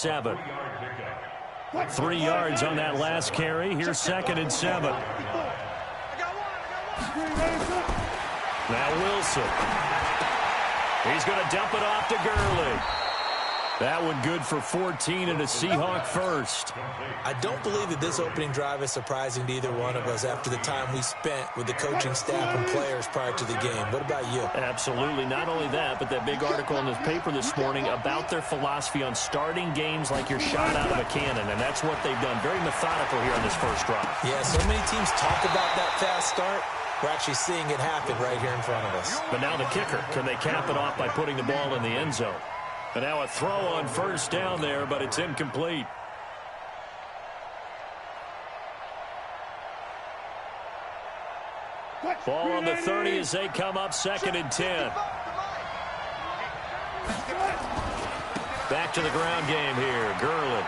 7. 3 yards on that last carry. Here's 2nd and 7. Now Wilson. He's going to dump it off to Gurley. That one good for 14 and a Seahawk first. I don't believe that this opening drive is surprising to either one of us after the time we spent with the coaching staff and players prior to the game. What about you? Absolutely. Not only that, but that big article in the paper this morning about their philosophy on starting games like you're shot out of a cannon, and that's what they've done. Very methodical here on this first drive. Yeah, so many teams talk about that fast start. We're actually seeing it happen right here in front of us. But now the kicker. Can they cap it off by putting the ball in the end zone? And now a throw on first down there, but it's incomplete. Ball on the 30 as they come up 2nd and 10. Back to the ground game here. Gurley.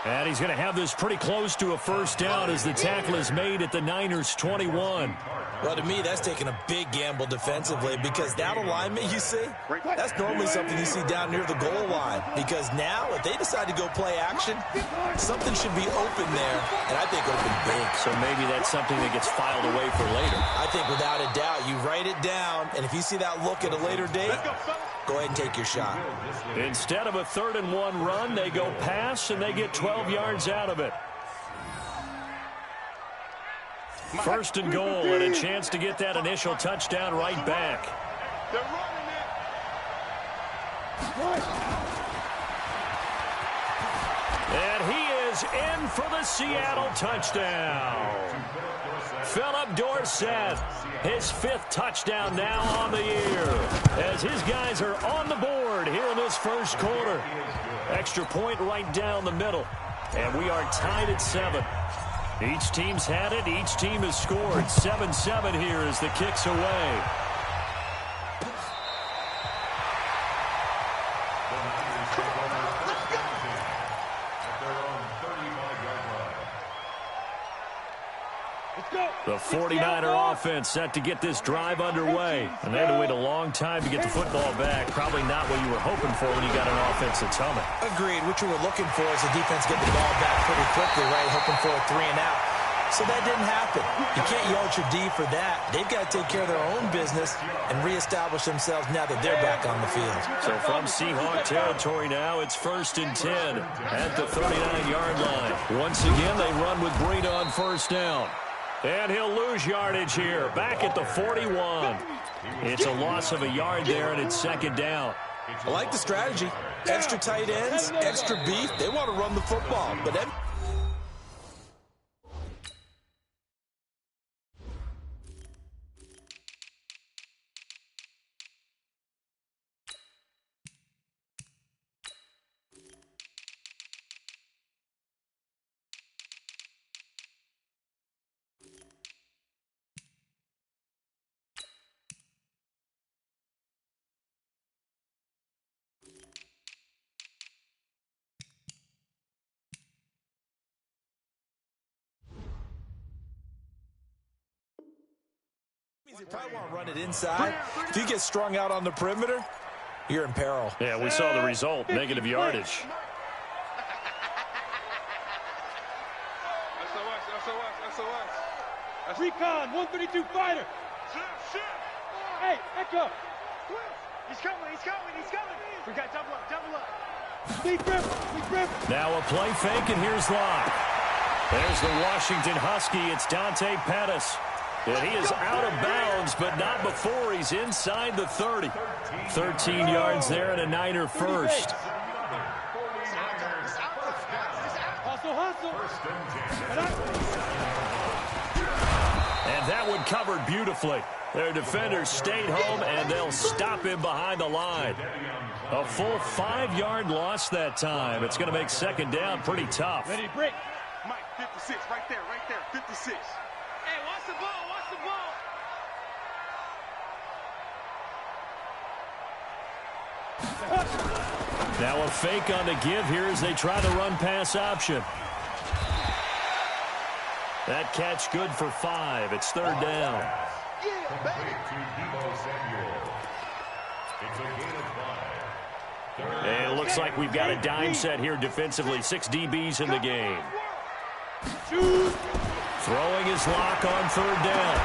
And he's going to have this pretty close to a first down as the tackle is made at the Niners' 21. Well, to me, that's taking a big gamble defensively because that alignment you see, that's normally something you see down near the goal line. Because now, if they decide to go play action, something should be open there, and I think open big. So maybe that's something that gets filed away for later. I think without a doubt, you write it down, and if you see that look at a later date, go ahead and take your shot. Instead of a 3rd and 1 run, they go pass, and they get 12 yards out of it. 1st and goal, and a chance to get that initial touchdown right back. And he is in for the Seattle touchdown. Philip Dorsett, his 5th touchdown now on the year, as his guys are on the board here in this first quarter. Extra point right down the middle, and we are tied at 7. Each team's had it. Each team has scored. 7-7 here as the kick's away. The 49er offense set to get this drive underway. And they had to wait a long time to get the football back. Probably not what you were hoping for when you got an offense that's humming. Agreed. What you were looking for is the defense get the ball back pretty quickly, right? Hoping for a 3 and out. So that didn't happen. You can't yell at your D for that. They've got to take care of their own business and reestablish themselves now that they're back on the field. So from Seahawk territory now, it's 1st and 10 at the 39-yard line. Once again, they run with Breida on first down. And he'll lose yardage here, back at the 41. It's a loss of a yard there, and it's 2nd down. I like the strategy. Extra tight ends, extra beef. They want to run the football. But you probably want to run it inside. If you get strung out on the perimeter, you're in peril. Yeah, we saw the result, negative yardage. Recon, 132 fighter. Hey, Echo. He's coming. We got double up. Deep grip. Now a play fake, and here's Locke. There's the Washington Husky. It's Dante Pettis. And he is out of bounds, but not before he's inside the 30. 13 yards there and a Niner first. And that one covered beautifully. Their defenders stayed home, and they'll stop him behind the line. A full 5-yard loss that time. It's going to make 2nd down pretty tough. Ready to break. Mike, 56, right there, 56. Hey, watch the ball. Now a fake on the give here as they try to run pass option. That catch good for 5. It's 3rd down. And it looks like we've got a dime set here defensively. 6 DBs in the game. Throwing his lock on third down.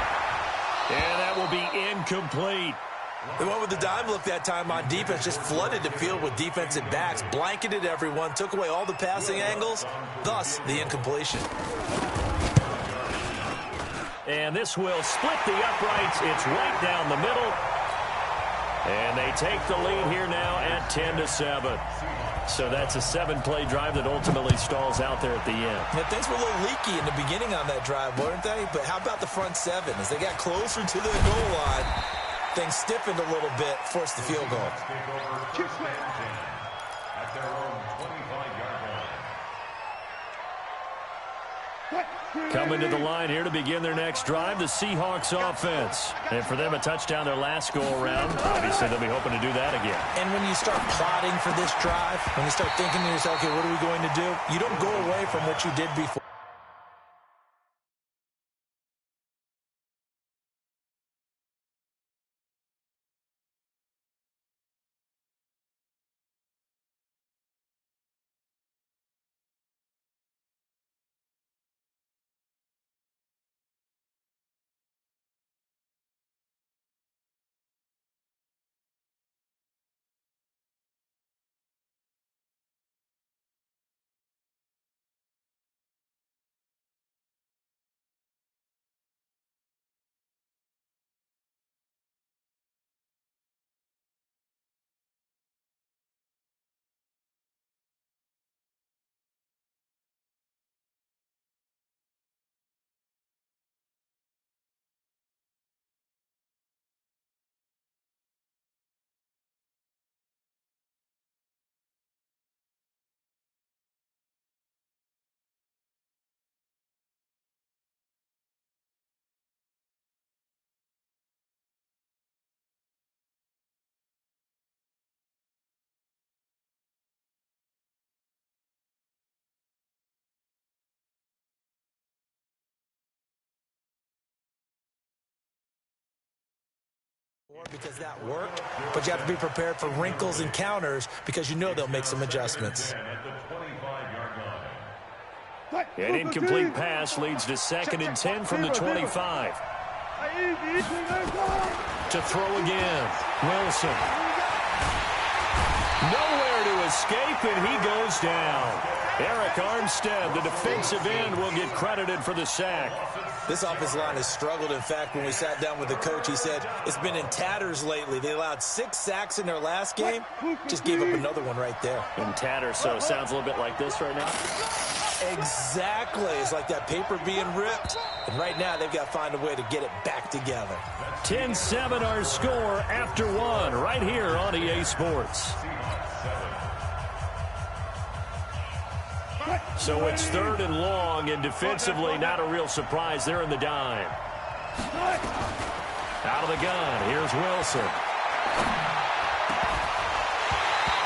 And that will be incomplete. They went with the dime look that time on defense, just flooded the field with defensive backs, blanketed everyone, took away all the passing angles, thus the incompletion. And this will split the uprights. It's right down the middle. And they take the lead here now at 10-7. So that's a 7-play drive that ultimately stalls out there at the end. Yeah, things were a little leaky in the beginning on that drive, weren't they? But how about the front seven? As they got closer to the goal line, things stiffened a little bit, forced the field goal. Coming to the line here to begin their next drive, the Seahawks offense. And for them, a touchdown their last go-around. Obviously, they'll be hoping to do that again. And when you start plotting for this drive, when you start thinking to yourself, okay, what are we going to do? You don't go away from what you did before. Because that worked, but you have to be prepared for wrinkles and counters because you know they'll make some adjustments. An incomplete pass leads to 2nd and 10 from the 25. To throw again, Wilson. Nowhere to escape, and he goes down. Eric Armstead, the defensive end, will get credited for the sack. This offensive line has struggled. In fact, when we sat down with the coach, he said it's been in tatters lately. They allowed 6 sacks in their last game. Just gave up another one right there. In tatters, so it sounds a little bit like this right now. Exactly. It's like that paper being ripped. And right now, they've got to find a way to get it back together. 10-7 our score after 1 right here on EA Sports. So it's 3rd and long, and defensively not a real surprise. They're in the dime. Out of the gun, here's Wilson.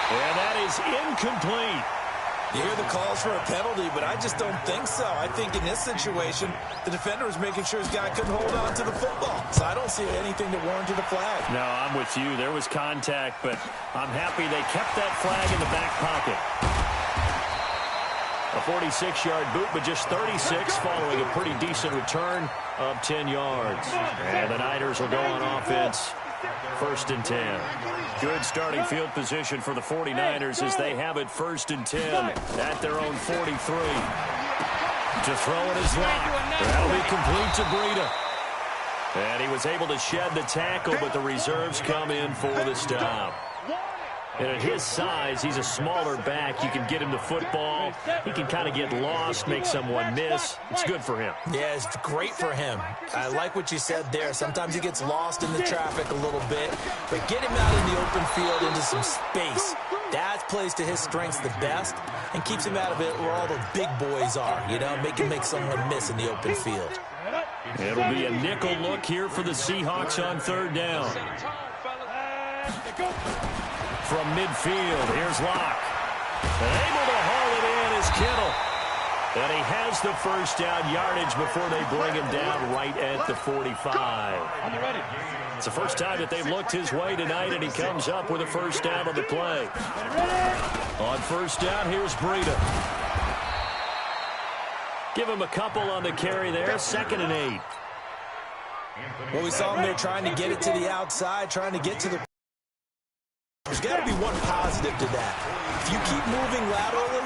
And that is incomplete. You hear the calls for a penalty, but I just don't think so. I think in this situation, the defender was making sure his guy couldn't hold on to the football. So I don't see anything that warranted a flag. No, I'm with you. There was contact, but I'm happy they kept that flag in the back pocket. A 46-yard boot, but just 36 following a pretty decent return of 10 yards. And the Niners will go on offense, 1st and 10. Good starting field position for the 49ers as they have it 1st and 10 at their own 43. To throw it is locked. That'll be complete to Breida. And he was able to shed the tackle, but the reserves come in for the stop. And at his size, he's a smaller back. You can get him the football. He can kind of get lost, make someone miss. It's good for him. Yeah, it's great for him. I like what you said there. Sometimes he gets lost in the traffic a little bit. But get him out in the open field into some space. That plays to his strengths the best and keeps him out of it where all the big boys are. You know, make someone miss in the open field. It'll be a nickel look here for the Seahawks on 3rd down. From midfield, here's Locke. And able to haul it in is Kittle. And he has the first down yardage before they bring him down right at the 45. It's the first time that they've looked his way tonight, and he comes up with a first down on the play. On first down, here's Breida. Give him a couple on the carry there, 2nd and 8. Well, we saw him there trying to get it to the outside, trying to get to the... There's got to be one positive to that. If you keep moving laterally,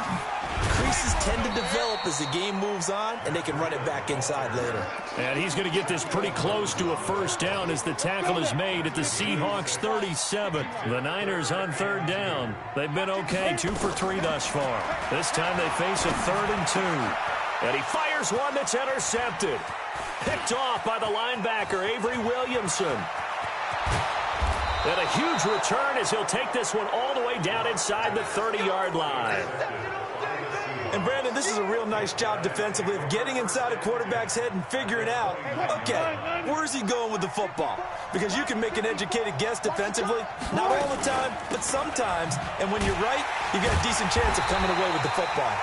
creases tend to develop as the game moves on, and they can run it back inside later. And he's going to get this pretty close to a first down as the tackle is made at the Seahawks 37. The Niners on 3rd down. They've been okay, 2 for 3 thus far. This time they face a 3rd and 2. And he fires one that's intercepted. Picked off by the linebacker, Avery Williamson. And a huge return as he'll take this one all the way down inside the 30-yard line. And, Brandon, this is a real nice job defensively of getting inside a quarterback's head and figuring out, okay, where's he going with the football? Because you can make an educated guess defensively, not all the time, but sometimes. And when you're right, you got a decent chance of coming away with the football.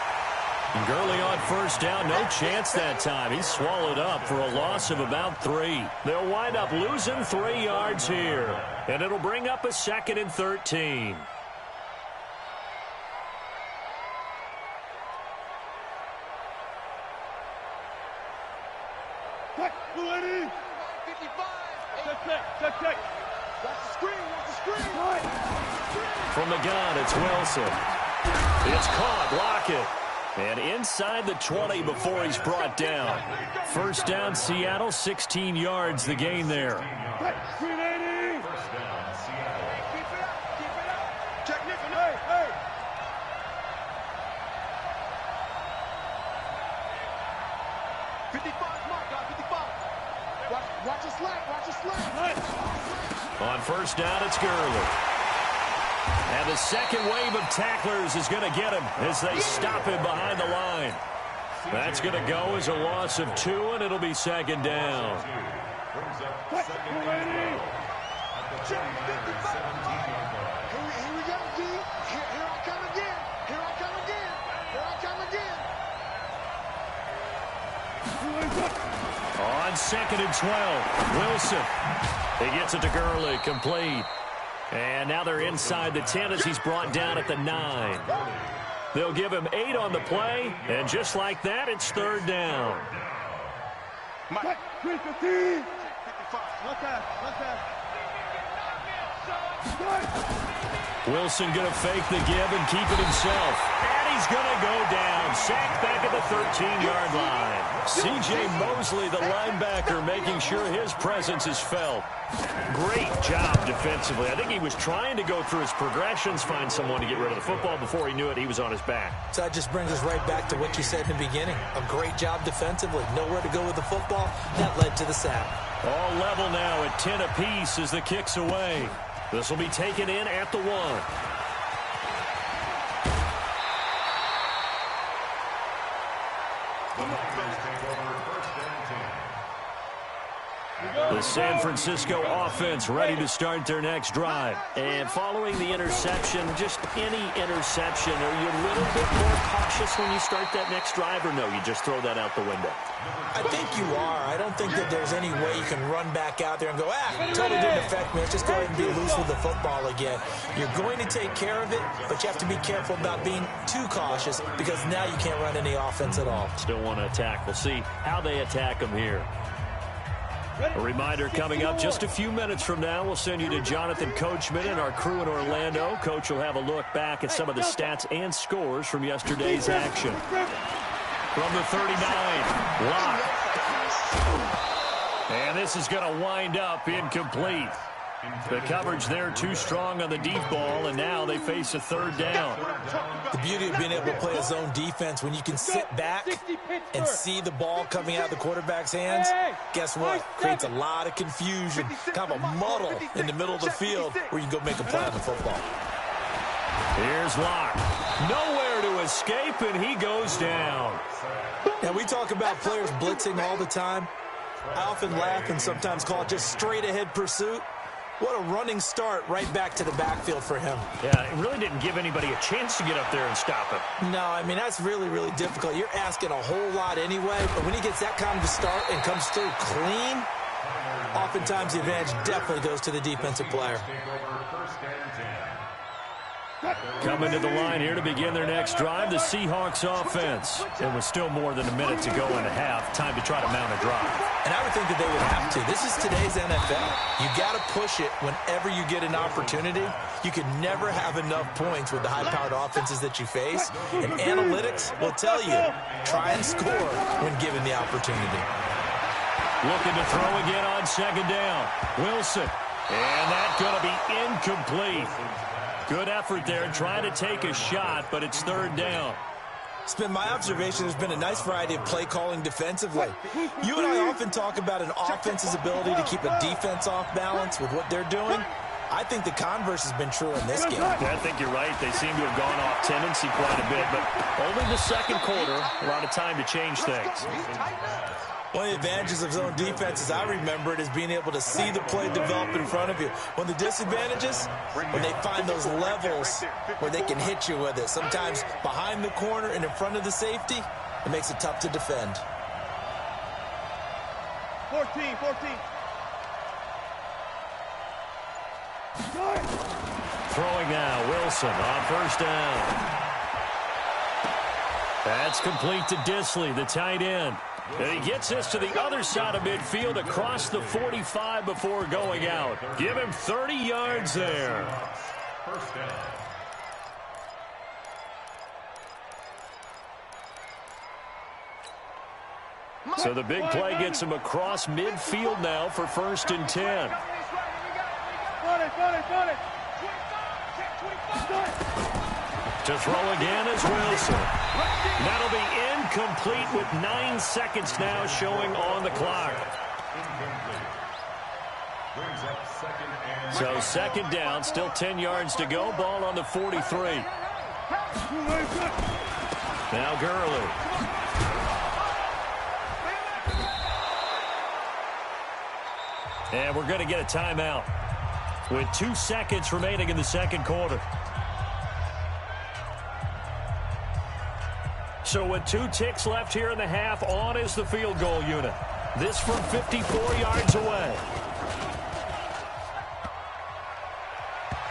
And Gurley on first down, no chance that time. He's swallowed up for a loss of about 3. They'll wind up losing 3 yards here. And it'll bring up a 2nd and 13. Check, 55. Watch the screen. From the gun, it's Wilson. It's caught, Lockett. And inside the 20 before he's brought down. First down, Seattle, 16 yards the gain there. Screen 80. First down, Seattle. Keep it up. Check, Nick. Hey. 55, Mark, 55. Watch the slack. On first down, it's Gurley. And the second wave of tacklers is going to get him as they stop him behind the line. That's going to go as a loss of 2, and it'll be 2nd down. Check, 55. Here we go, D. Here I come again. On 2nd and 12, Wilson. He gets it to Gurley, complete. And now they're inside the 10 as he's brought down at the 9. They'll give him 8 on the play, and just like that, it's 3rd down. Mike, 315. 55. Wilson going to fake the give and keep it himself. And he's going to go down. Sacked back at the 13-yard line. C.J. Mosley, the linebacker, making sure his presence is felt. Great job defensively. I think he was trying to go through his progressions, find someone to get rid of the football. Before he knew it, he was on his back. So that just brings us right back to what you said in the beginning. A great job defensively. Nowhere to go with the football. That led to the sack. All level now at 10 apiece as the kick's away. This will be taken in at the 1. The San Francisco offense ready to start their next drive. And following the interception, just any interception, are you a little bit more cautious when you start that next drive, or no, you just throw that out the window? I think you are. I don't think that there's any way you can run back out there and go, totally didn't affect me. Let's just go ahead and be loose with the football again. You're going to take care of it, but you have to be careful about being too cautious because now you can't run any offense at all. Still want to attack. We'll see how they attack them here. A reminder coming up just a few minutes from now. We'll send you to Jonathan Coachman and our crew in Orlando. Coach will have a look back at some of the stats and scores from yesterday's action. From the 39, Locke. And this is going to wind up incomplete. The coverage there too strong on the deep ball, and now they face a 3rd down. The beauty of being able to play a zone defense when you can sit back and see the ball coming out of the quarterback's hands, guess what? Creates a lot of confusion, kind of a muddle in the middle of the field where you can go make a play on the football. Here's Locke. Nowhere to escape, and he goes down. Now, we talk about players blitzing all the time. I often laugh and sometimes call it just straight-ahead pursuit. What a running start right back to the backfield for him. Yeah, it really didn't give anybody a chance to get up there and stop him. No, I mean, that's really, really difficult. You're asking a whole lot anyway, but when he gets that kind of a start and comes through clean, oftentimes the advantage definitely goes to the defensive player. Coming to the line here to begin their next drive, the Seahawks offense. It was still more than a minute to go in the half. Time to try to mount a drive. And I would think that they would have to. This is today's NFL. You got to push it whenever you get an opportunity. You can never have enough points with the high-powered offenses that you face. And analytics will tell you, try and score when given the opportunity. Looking to throw again on second down. Wilson. And that's going to be incomplete. Good effort there trying to take a shot, but it's third down. It's been my observation there's been a nice variety of play calling defensively. You and I often talk about an offense's ability to keep a defense off balance with what they're doing. I think the converse has been true in this game. Yeah, I think you're right. They seem to have gone off tendency quite a bit, but only the second quarter, a lot of time to change things. One of the advantages of zone defense, as I remember it, is being able to see the play develop in front of you. One of the disadvantages, when they find those levels where they can hit you with it, sometimes behind the corner and in front of the safety, it makes it tough to defend. 14. Throwing now, Wilson on first down. That's complete to Disley, the tight end. And he gets this to the other side of midfield across the 45 before going out. Give him 30 yards there. First down. So the big play gets him across midfield now for first and 10. To throw again is Wilson. That'll be incomplete with 9 seconds now showing on the clock. So second down, still 10 yards to go. Ball on the 43. Now Gurley. And we're going to get a timeout with 2 seconds remaining in the second quarter. So with 2 ticks left here in the half, on is the field goal unit. This from 54 yards away.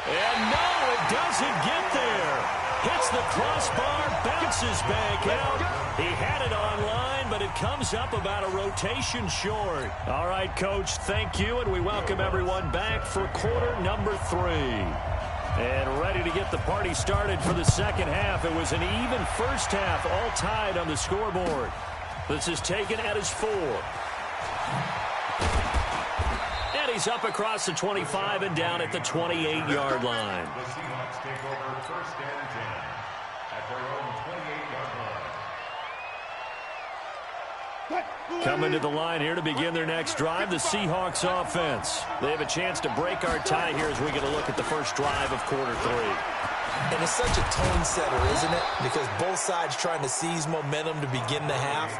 And no, it doesn't get there. Hits the crossbar, bounces back out. He had it online, but it comes up about a rotation short. All right, Coach, thank you, and we welcome everyone back for quarter number 3. And ready to get the party started for the second half. It was an even first half, all tied on the scoreboard. This is taken at his 4. And he's up across the 25 and down at the 28-yard line. The Seahawks take over first and 10 at their own 28-yard line. Coming to the line here to begin their next drive, the Seahawks offense. They have a chance to break our tie here as we get a look at the first drive of quarter 3. And it's such a tone setter, isn't it? Because both sides trying to seize momentum to begin the half.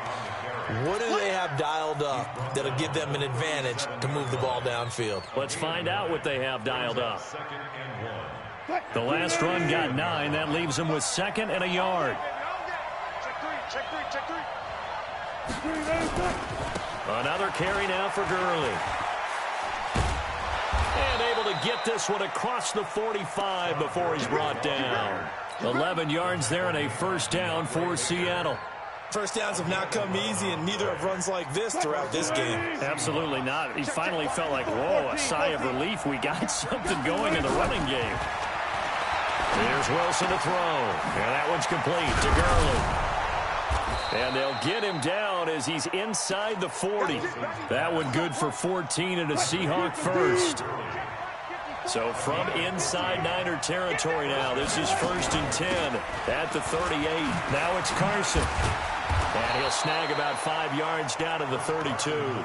What do they have dialed up that'll give them an advantage to move the ball downfield? Let's find out what they have dialed up. The last run got 9. That leaves them with 2nd and a yard. Check three. Another carry now for Gurley. And able to get this one across the 45 before he's brought down. 11 yards there and a first down for Seattle. First downs have not come easy, and neither have runs like this throughout this game. Absolutely not. He finally felt like, whoa, a sigh of relief. We got something going in the running game. Here's Wilson to throw. And that one's complete to Gurley. And they'll get him down as he's inside the 40. That one good for 14 and a Seahawk first. So from inside Niner territory now, this is first and 10 at the 38. Now it's Carson. And he'll snag about 5 yards down to the 32.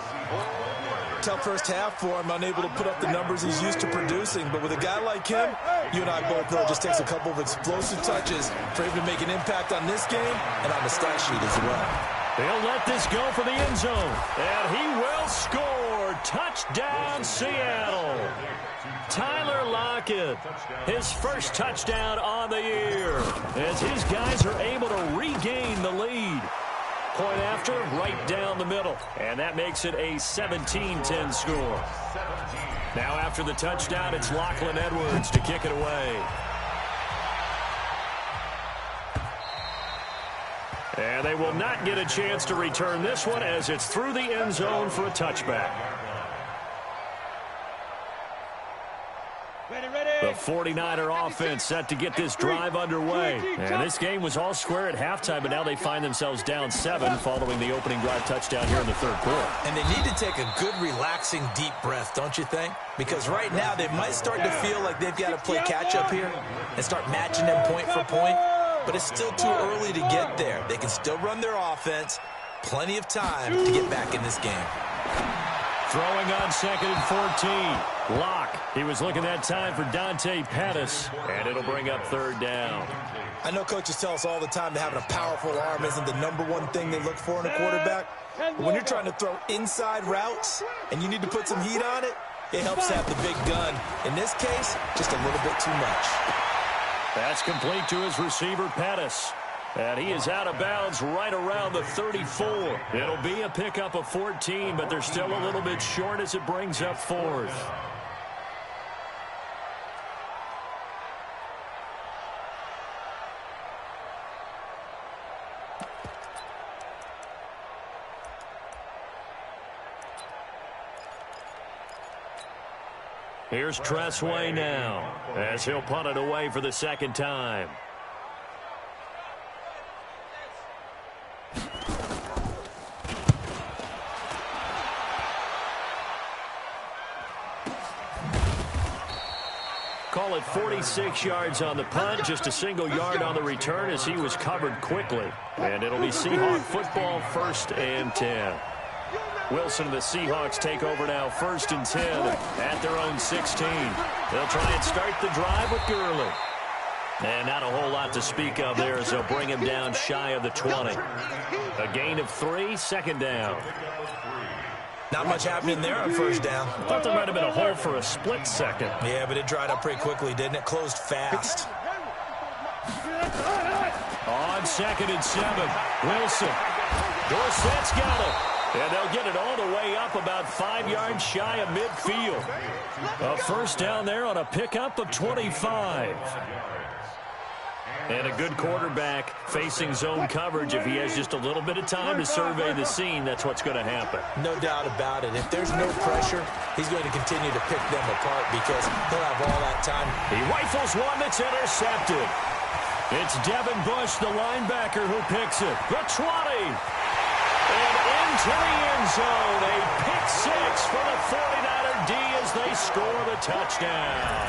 Tough first half for him, unable to put up the numbers he's used to producing. But with a guy like him, you and I both know it just takes a couple of explosive touches for him to make an impact on this game and on the stat sheet as well. They'll let this go for the end zone. And he will score. Touchdown, Seattle. Tyler Lockett, his first touchdown on the year, as his guys are able to regain the lead. Point after, right down the middle. And that makes it a 17-10 score. Now after the touchdown, it's Lachlan Edwards to kick it away. And they will not get a chance to return this one as it's through the end zone for a touchback. The 49er offense set to get this drive underway. And this game was all square at halftime, but now they find themselves down 7 following the opening drive touchdown here in the third quarter. And they need to take a good, relaxing, deep breath, don't you think? Because right now they might start to feel like they've got to play catch-up here and start matching them point for point. But it's still too early to get there. They can still run their offense. Plenty of time to get back in this game. Throwing on 2nd and 14. Locke. He was looking that time for Dante Pettis, and it'll bring up 3rd down. I know coaches tell us all the time that having a powerful arm isn't the #1 thing they look for in a quarterback. But when you're trying to throw inside routes and you need to put some heat on it, it helps to have the big gun. In this case, just a little bit too much. That's complete to his receiver, Pettis. And he is out of bounds right around the 34. It'll be a pickup of 14, but they're still a little bit short as it brings up 4th. Here's Tressway now as he'll punt it away for the 2nd time. Call it 46 yards on the punt, just a single yard on the return as he was covered quickly. And it'll be Seahawk football, 1st and 10. Wilson and the Seahawks take over now, 1st and 10 at their own 16. They'll try and start the drive with Gurley. And not a whole lot to speak of there as they'll bring him down shy of the 20. A gain of 3, 2nd down. Not much happening there on 1st down. I thought there might have been a hole for a split second. Yeah, but it dried up pretty quickly, didn't it? Closed fast. On 2nd and 7, Wilson. Dorsett's got it. And they'll get it all the way up about 5 yards shy of midfield. A 1st down there on a pickup of 25. And a good quarterback facing zone coverage. If he has just a little bit of time to survey the scene, that's what's going to happen. No doubt about it. If there's no pressure, he's going to continue to pick them apart because he'll have all that time. He rifles one that's intercepted. It's Devin Bush, the linebacker, who picks it. The 20. And into the end zone. A pick 6 for the 49er D as they score the touchdown.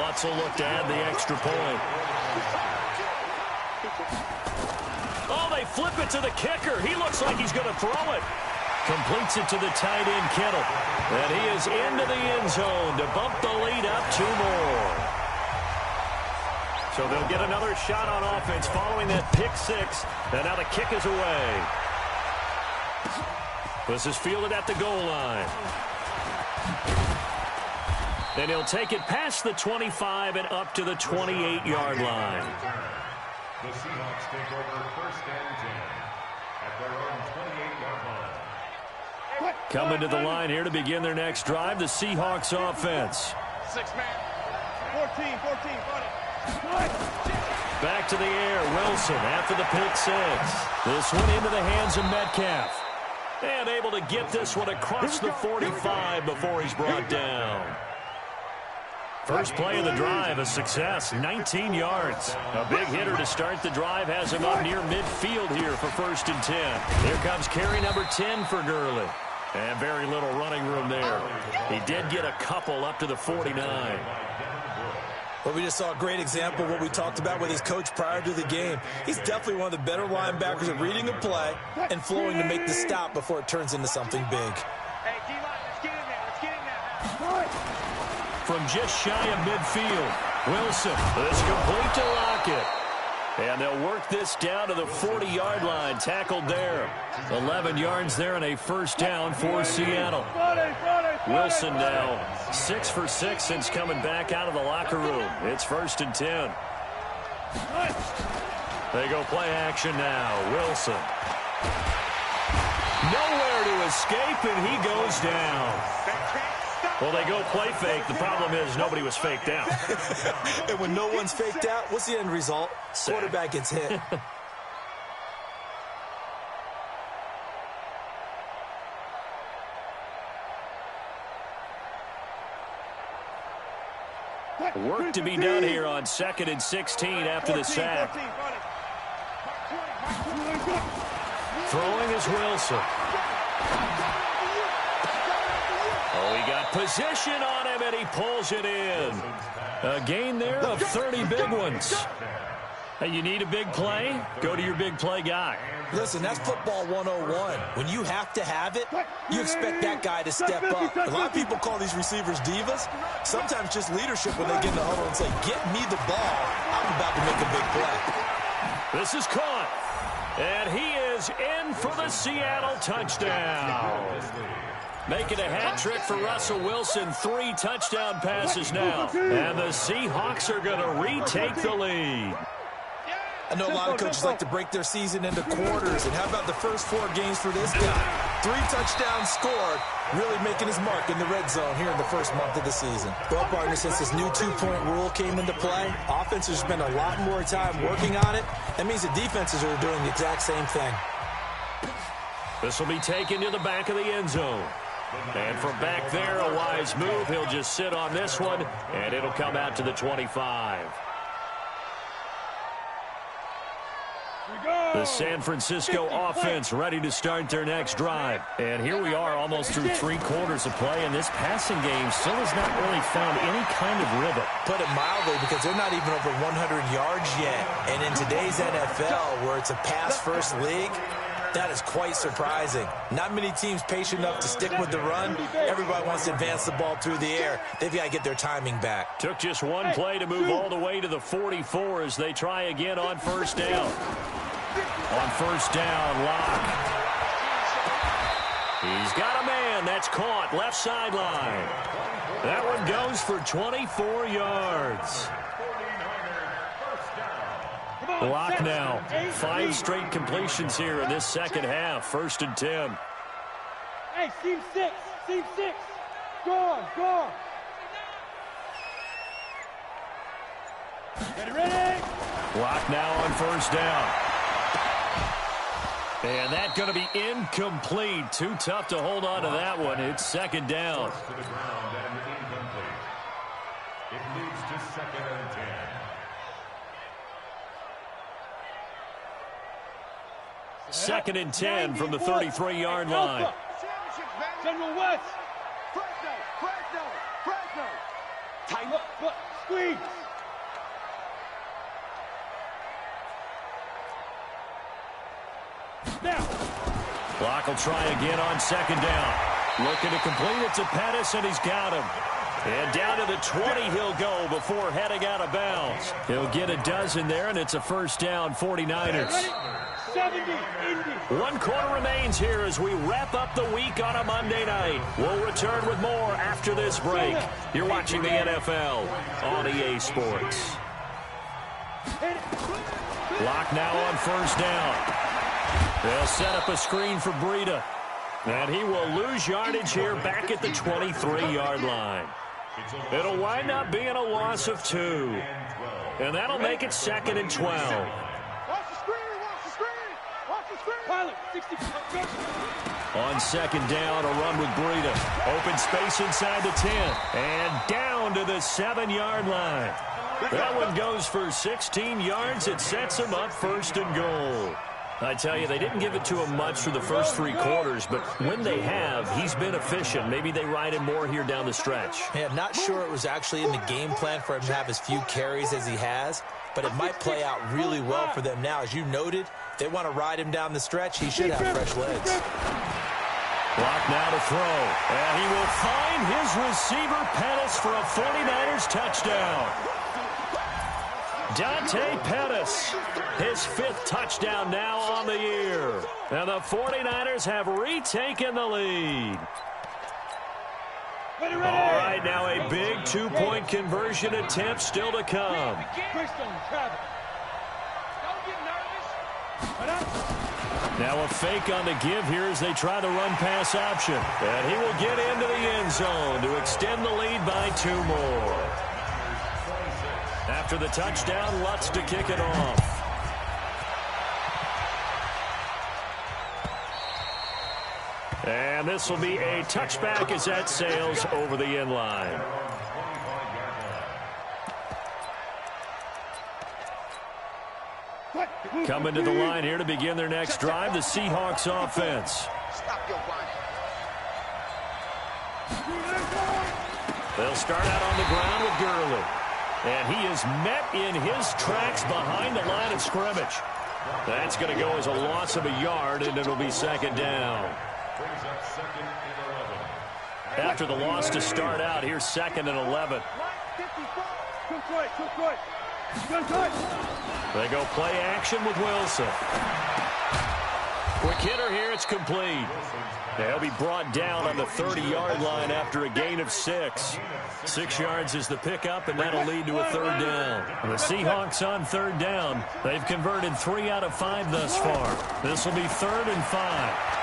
Lutzel looked to add the extra point. Oh, they flip it to the kicker. He looks like he's going to throw it. Completes it to the tight end, Kittle. And he is into the end zone to bump the lead up 2 more. So they'll get another shot on offense following that pick 6. And now the kick is away. This is fielded at the goal line. And he'll take it past the 25 and up to the 28-yard line. The Seahawks take over 1st and 10 at their own 28-yard line. Coming to the line here to begin their next drive, the Seahawks offense. 6-man. 14, 14, Back to the air, Wilson after the pick 6. This one into the hands of Metcalf. And able to get this one across the 45 before he's brought down. First play of the drive, a success, 19 yards. A big hitter to start the drive has him up near midfield here for 1st and 10. Here comes carry number 10 for Gurley. And very little running room there. He did get a couple up to the 49. Well, we just saw a great example of what we talked about with his coach prior to the game. He's definitely one of the better linebackers at reading a play and flowing to make the stop before it turns into something big. Hey, D-line, let's get in there. Let's get in there. From just shy of midfield, Wilson. This complete to Lockett. And they'll work this down to the 40-yard line. Tackled there. 11 yards there and a first down for Seattle. Wilson now 6 for 6 since coming back out of the locker room. It's 1st and 10. They go play action now. Wilson. Nowhere to escape, and he goes down. Well, they go play fake. The problem is nobody was faked out. And when no one's faked out, what's the end result? Sack. Quarterback gets hit. Work to be done here on 2nd and 16 after the sack. Throwing is Wilson. Oh, he got position on him, and he pulls it in. A gain there of 30 big ones. Hey, you need a big play? Go to your big play guy. Listen, that's football 101. When you have to have it, you expect that guy to step up. A lot of people call these receivers divas. Sometimes just leadership when they get in the huddle and say, get me the ball. I'm about to make a big play. This is caught. And he is in for the Seattle touchdown. Making a hat trick for Russell Wilson. 3 touchdown passes now. And the Seahawks are going to retake the lead. I know a lot of coaches like to break their season into quarters. And how about the first 4 games for this guy? 3 touchdowns scored, really making his mark in the red zone here in the first month of the season. Well, partner, since this new 2-point rule came into play, offenses spend a lot more time working on it. That means the defenses are doing the exact same thing. This will be taken to the back of the end zone. And from back there, a wise move. He'll just sit on this one, and it'll come out to the 25. The San Francisco offense ready to start their next drive. And here we are almost through 3 quarters of play, and this passing game still has not really found any kind of rhythm. Put it mildly, because they're not even over 100 yards yet. And in today's NFL, where it's a pass-first league, that is quite surprising. Not many teams patient enough to stick with the run. Everybody wants to advance the ball through the air. They've got to get their timing back. Took just one play to move all the way to the 44 as they try again on first down. On first down, Locke. He's got a man. That's caught. Left sideline. That one goes for 24 yards. Locke now. 5 straight completions here in this second half. 1st and 10. Hey, team 6. Team 6. Go on, go on. Ready? Locke now on first down. And that's going to be incomplete. Too tough to hold on to that one. It's 2nd down. To the ground and incomplete. It leads to 2nd and 10. Second and 10 from the 33-yard line. General West. Fresno. Tighten up. Squeeze. Now. Locke will try again on 2nd down. Looking to complete it to Pettis, and he's got him. And down to the 20 he'll go before heading out of bounds. He'll get a dozen there, and it's a first down, 49ers. 70, Indy. 1 quarter remains here as we wrap up the week on a Monday night. We'll return with more after this break. You're watching the NFL on EA Sports. Locke now on first down. They'll set up a screen for Breida. And he will lose yardage here back at the 23-yard line. It'll wind up being a loss of 2. And that'll make it 2nd and 12. Watch the screen. Pilot, 60. On 2nd down, a run with Breida. Open space inside the 10. And down to the 7-yard line. That one goes for 16 yards. It sets him up 1st and goal. I tell you, they didn't give it to him much for the first 3 quarters, but when they have, he's been efficient. Maybe they ride him more here down the stretch. Hey, I'm not sure it was actually in the game plan for him to have as few carries as he has, but it might play out really well for them now. As you noted, if they want to ride him down the stretch, he should have fresh legs. Locke now to throw, and he will find his receiver, Pettis, for a 49ers touchdown. Dante Pettis, his 5th touchdown now on the year. And the 49ers have retaken the lead. All right, now a big 2-point conversion attempt still to come. Now a fake on the give here as they try the run-pass option. And he will get into the end zone to extend the lead by 2 more. After the touchdown, Lutz to kick it off. And this will be a touchback as that sails over the end line. Coming to the line here to begin their next drive, the Seahawks offense. They'll start out on the ground with Gurley. And he is met in his tracks behind the line of scrimmage. That's going to go as a loss of a yard, and it'll be 2nd down. After the loss to start out, here's 2nd and 11. They go play action with Wilson. Quick hitter here, it's complete. They'll be brought down on the 30-yard line after a gain of 6. 6 yards is the pickup, and that'll lead to a 3rd down. The Seahawks on 3rd down. They've converted 3 out of 5 thus far. This will be 3rd and 5.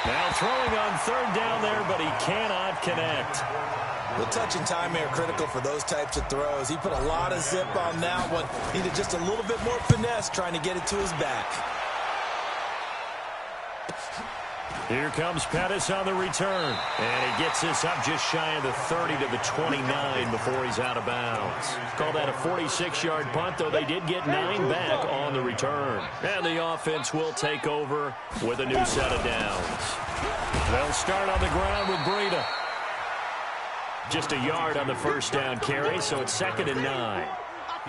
Now throwing on 3rd down there, but he cannot connect. The touch and time are critical for those types of throws. He put a lot of zip on that one. Needed just a little bit more finesse trying to get it to his back. Here comes Pettis on the return. And he gets this up just shy of the 30 to the 29 before he's out of bounds. Call that a 46-yard punt, though they did get 9 back on the return. And the offense will take over with a new set of downs. They'll start on the ground with Breida. Just a yard on the 1st down carry, so it's 2nd and 9.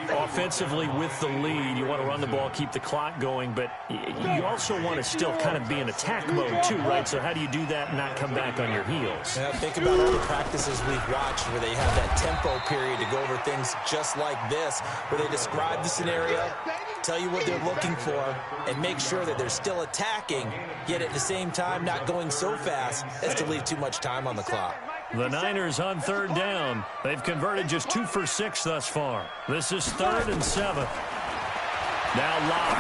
Offensively with the lead, you want to run the ball, keep the clock going, but you also want to still kind of be in attack mode too, right? So how do you do that and not come back on your heels? Yeah, think about all the practices we've watched where they have that tempo period to go over things just like this, where they describe the scenario, tell you what they're looking for, and make sure that they're still attacking, yet at the same time not going so fast as to leave too much time on the clock. The Niners on 3rd down. They've converted just 2 for 6 thus far. This is 3rd and 7. Now Locke.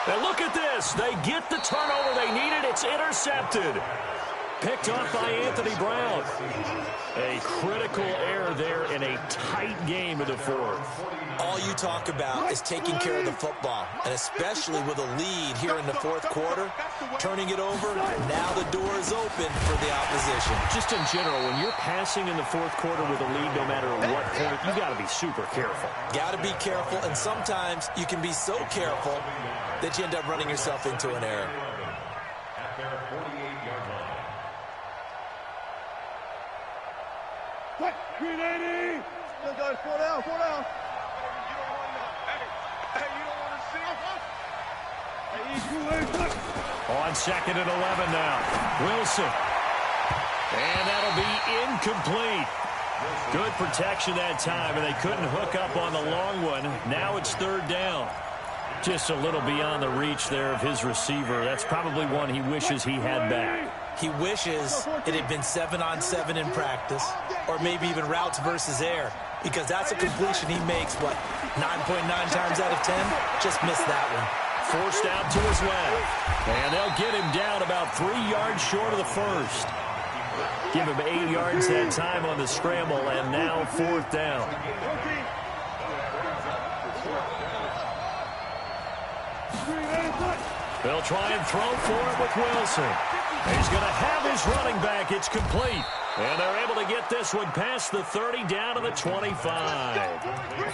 And look at this. They get the turnover they needed. It's intercepted. Picked off by Anthony Brown. A critical error there in a tight game of the 4th. All you talk about is taking care of the football, and especially with a lead here in the 4th quarter, turning it over, now the door is open for the opposition. Just in general, when you're passing in the 4th quarter with a lead, no matter at what point, you got to be super careful. Got to be careful, and sometimes you can be so careful that you end up running yourself into an error. At their 48-yard line. What? 380! Still going 4 down, 4 down. On 2nd and 11 now. Wilson. And that'll be incomplete. Good protection that time, and they couldn't hook up on the long one. Now it's 3rd down. Just a little beyond the reach there of his receiver. That's probably one he wishes he had back. He wishes it had been 7-on-7 in practice, or maybe even routes versus air, because that's a completion he makes, 9.9 times out of 10? Just missed that one. Forced out to his left. And they'll get him down about 3 yards short of the 1st. Give him 8 yards that time on the scramble, and now 4th down. They'll try and throw for it with Wilson. He's going to have his running back. It's complete. And they're able to get this one past the 30 down to the 25.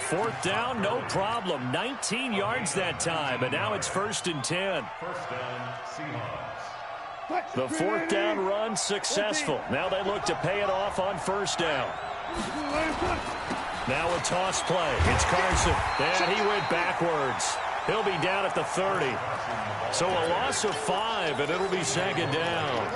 4th down, no problem. 19 yards that time, and now it's 1st and 10. 1st down, Seahawks. The 4th down run successful. Now they look to pay it off on 1st down. Now a toss play. It's Carson. And he went backwards. He'll be down at the 30. So a loss of 5, and it'll be second down.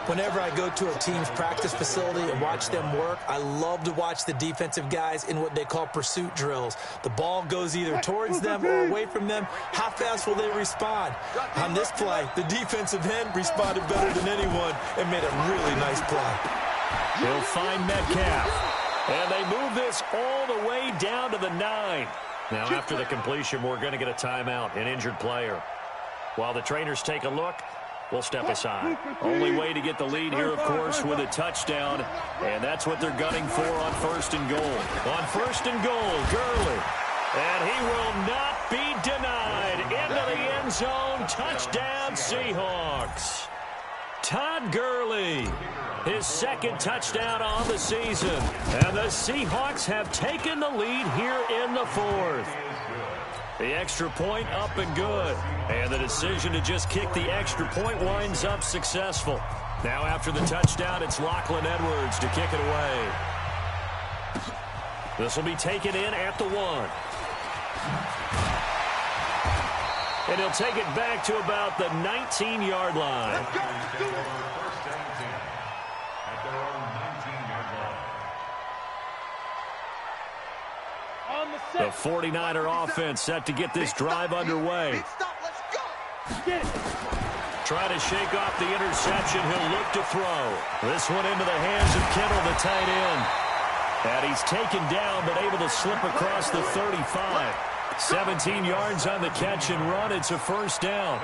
Whenever I go to a team's practice facility and watch them work, I love to watch the defensive guys in what they call pursuit drills. The ball goes either towards them or away from them. How fast will they respond? On this play, the defensive end responded better than anyone and made a really nice play. He'll find Metcalf. And they move this all the way down to the 9. Now, after the completion, we're going to get a timeout, an injured player. While the trainers take a look, we'll step aside. Only way to get the lead here, of course, with a touchdown. And that's what they're gunning for on 1st and goal. On 1st and goal, Gurley. And he will not be denied. Into the end zone. Touchdown, Seahawks. Todd Gurley, his 2nd touchdown on the season. And the Seahawks have taken the lead here in the 4th. The extra point up and good. And the decision to just kick the extra point winds up successful. Now after the touchdown, it's Lachlan Edwards to kick it away. This will be taken in at the 1. And he'll take it back to about the 19-yard line. The 49er offense set to get this drive underway. Trying to shake off the interception. He'll look to throw. This one into the hands of Kittle, the tight end. And he's taken down, but able to slip across the 35. 17 yards on the catch and run. It's a first down.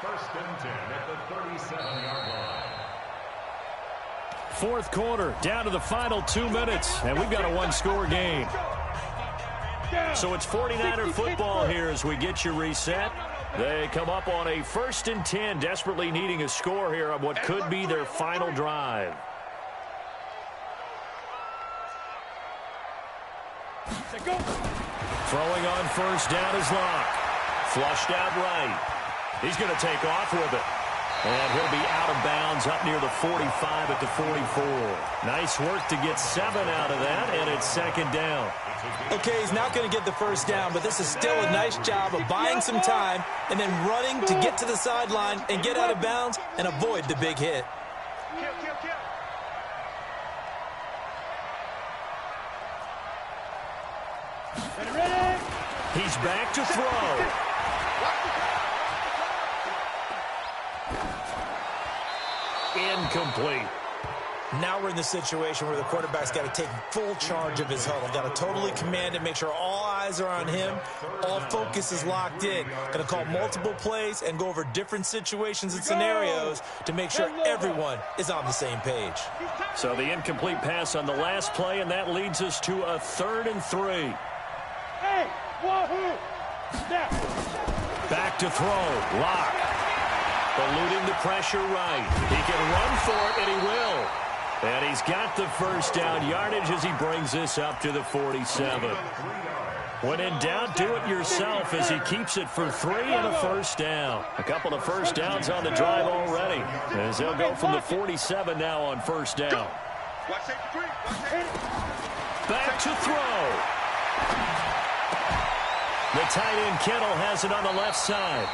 First and 10 at the 37-yard line. 4th quarter, down to the final 2 minutes, and we've got a one-score game. So it's 49er football here as we get you reset. They come up on a 1st and 10, desperately needing a score here on what could be their final drive. Throwing on 1st down is Locke. Flushed out right. He's going to take off with it. And he'll be out of bounds up near the 45 at the 44. Nice work to get 7 out of that, and it's 2nd down. Okay, he's not going to get the first down, but this is still a nice job of buying some time and then running to get to the sideline and get out of bounds and avoid the big hit. He's back to throw. Incomplete. Now we're in the situation where the quarterback's got to take full charge of his huddle. Got to totally command it, make sure all eyes are on him. All focus is locked in. Got to call multiple plays and go over different situations and scenarios to make sure everyone is on the same page. So the incomplete pass on the last play, and that leads us to a 3rd and 3. Hey, wahoo! Snap. Back to throw. Locke. Eluding the pressure right. He can run for it, and he will. And he's got the first down yardage as he brings this up to the 47. When in doubt, do it yourself as he keeps it for 3 and a first down. A couple of first downs on the drive already as they'll go from the 47 now on 1st down. Back to throw. The tight end Kittle has it on the left side.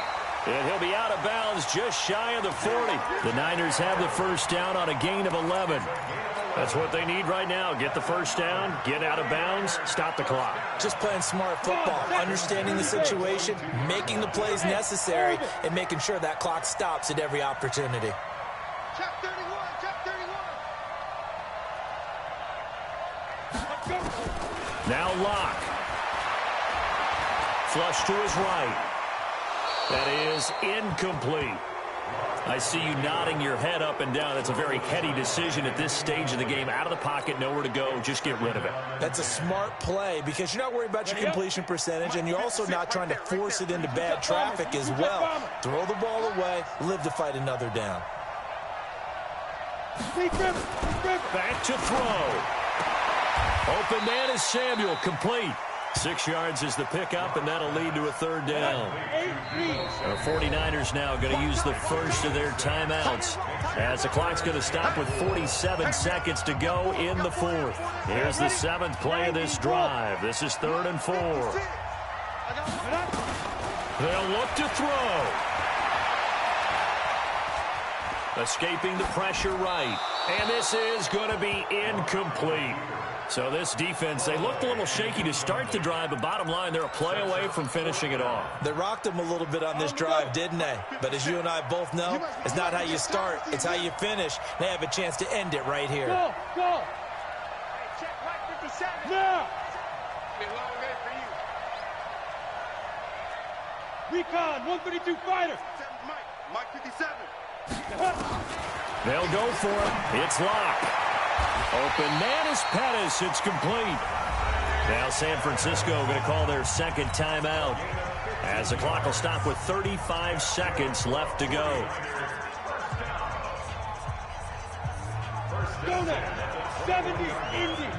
And he'll be out of bounds just shy of the 40. The Niners have the first down on a gain of 11. That's what they need right now. Get the first down, get out of bounds, stop the clock. Just playing smart football, understanding the situation, making the plays necessary, and making sure that clock stops at every opportunity. Check 31, check 31. Now Locke. Flush to his right. That is incomplete. I see you nodding your head up and down. That's a very heady decision at this stage of the game. Out of the pocket, nowhere to go. Just get rid of it. That's a smart play because you're not worried about your completion percentage, and you're also not trying to force it into bad traffic as well. Throw the ball away, live to fight another down. Back to throw. Open man is Samuel, complete. 6 yards is the pickup, and that'll lead to a third down. The 49ers now going to use the first of their timeouts as the clock's going to stop with 47 seconds to go in the fourth. Here's the 7th play of this drive. This is 3rd and 4. They'll look to throw. Escaping the pressure right. And this is going to be incomplete. So this defense, they looked a little shaky to start the drive, but bottom line, they're a play away from finishing it off. They rocked them a little bit on this drive, didn't they? But as you and I both know, it's not how you start, it's how you finish. They have a chance to end it right here. Go, go. Check right 57. Now. Been a long day for you. Recon, 132 fighter. Mike 57. They'll go for it. It's Locke. Open man is Pettis. It's complete. Now San Francisco going to call their second timeout as the clock will stop with 35 seconds left to go. Go now. 70, Indy.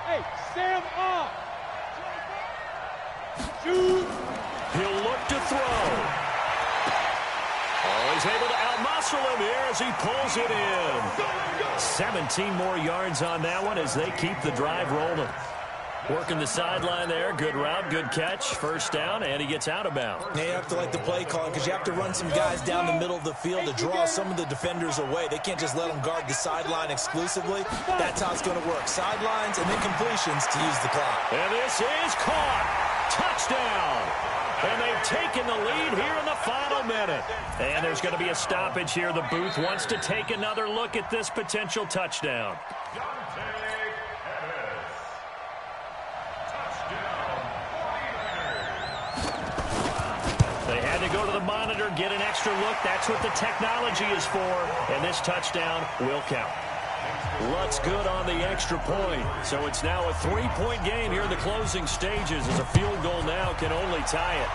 Hey, Sam off. Shoot. He'll look to throw. Oh, he's able to outmuscle him here as he pulls it in. 17 more yards on that one as they keep the drive rolling. Working the sideline there. Good route, good catch. First down, and he gets out of bounds. Now you have to like the play calling because you have to run some guys down the middle of the field to draw some of the defenders away. They can't just let them guard the sideline exclusively. That's how it's going to work. Sidelines and then completions to use the clock. And this is caught. Touchdown. And they've taken the lead here in the final minute. And there's going to be a stoppage here. The booth wants to take another look at this potential touchdown. They had to go to the monitor, get an extra look. That's what the technology is for. And this touchdown will count. Lutz good on the extra point. So it's now a 3-point game here in the closing stages as a field goal now can only tie it.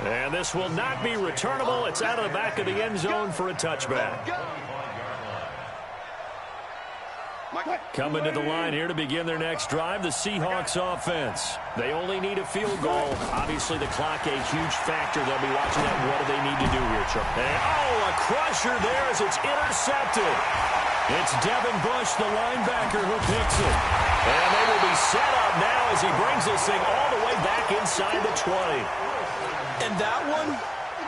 And this will not be returnable. It's out of the back of the end zone for a touchback. Coming to the line here to begin their next drive, the Seahawks offense. They only need a field goal. Obviously, the clock a huge factor. They'll be watching that. What do they need to do here, Chuck? And, oh, a crusher there as it's intercepted. It's Devin Bush, the linebacker, who picks it. And they will be set up now as he brings this thing all the way back inside the 20. And that one,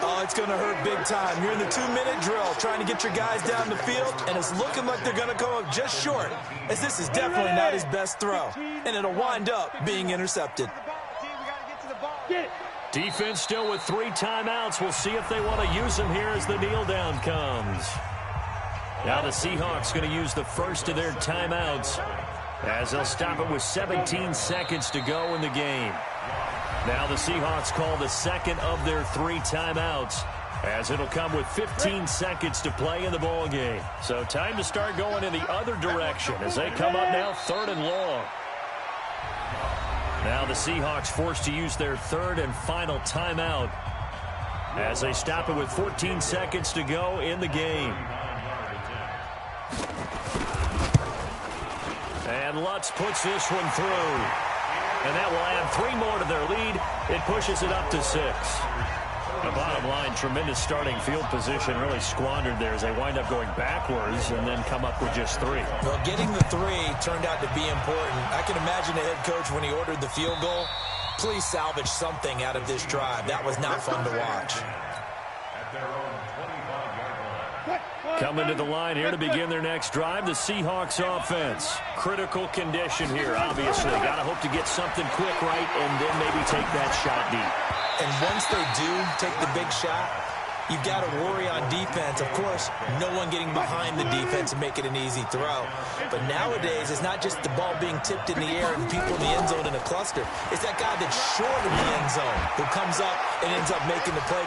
oh, it's going to hurt big time. You're in the 2-minute drill trying to get your guys down the field, and it's looking like they're going to come up just short, as this is definitely not his best throw, and it'll wind up being intercepted. Defense still with 3 timeouts. We'll see if they want to use them here as the kneel down comes. Now the Seahawks going to use the first of their timeouts as they'll stop it with 17 seconds to go in the game. Now the Seahawks call the second of their 3 timeouts as it'll come with 15 seconds to play in the ball game. So time to start going in the other direction as they come up now 3rd and long. Now the Seahawks forced to use their 3rd and final timeout as they stop it with 14 seconds to go in the game. And Lutz puts this one through. And that will add 3 more to their lead. It pushes it up to 6. The bottom line, tremendous starting field position, really squandered there as they wind up going backwards and then come up with just 3. Well, getting the 3 turned out to be important. I can imagine the head coach when he ordered the field goal. Please salvage something out of this drive. That was not fun to watch. Coming to the line here to begin their next drive, the Seahawks offense. Critical condition here, obviously. Got to hope to get something quick right and then maybe take that shot deep. And once they do take the big shot, you've got to worry on defense. Of course, no one getting behind the defense and make it an easy throw. But nowadays, it's not just the ball being tipped in the air and people in the end zone in a cluster. It's that guy that's short of the end zone who comes up and ends up making the play.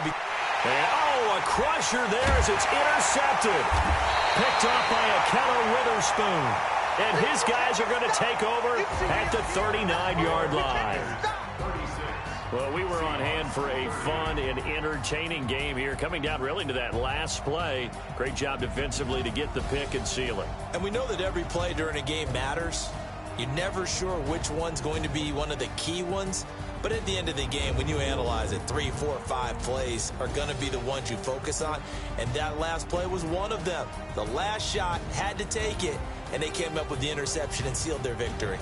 And, oh, a crusher there as it's intercepted. Picked off by Akello Witherspoon. And his guys are going to take over at the 39-yard line. Well, we were on hand for a fun and entertaining game here, coming down really to that last play. Great job defensively to get the pick and seal it. And we know that every play during a game matters. You're never sure which one's going to be one of the key ones. But at the end of the game, when you analyze it, 3, 4, 5 plays are going to be the ones you focus on. And that last play was one of them. The last shot had to take it, and they came up with the interception and sealed their victory.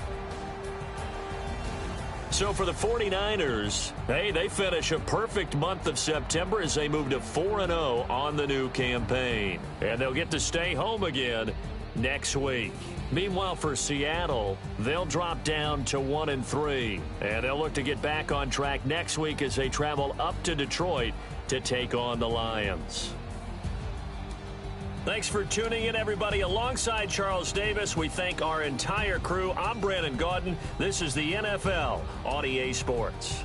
So for the 49ers, hey, they finish a perfect month of September as they move to 4-0 on the new campaign. And they'll get to stay home again next week. Meanwhile, for Seattle, they'll drop down to 1-3. And they'll look to get back on track next week as they travel up to Detroit to take on the Lions. Thanks for tuning in, everybody. Alongside Charles Davis, we thank our entire crew. I'm Brandon Gaudin. This is the NFL on EA Sports.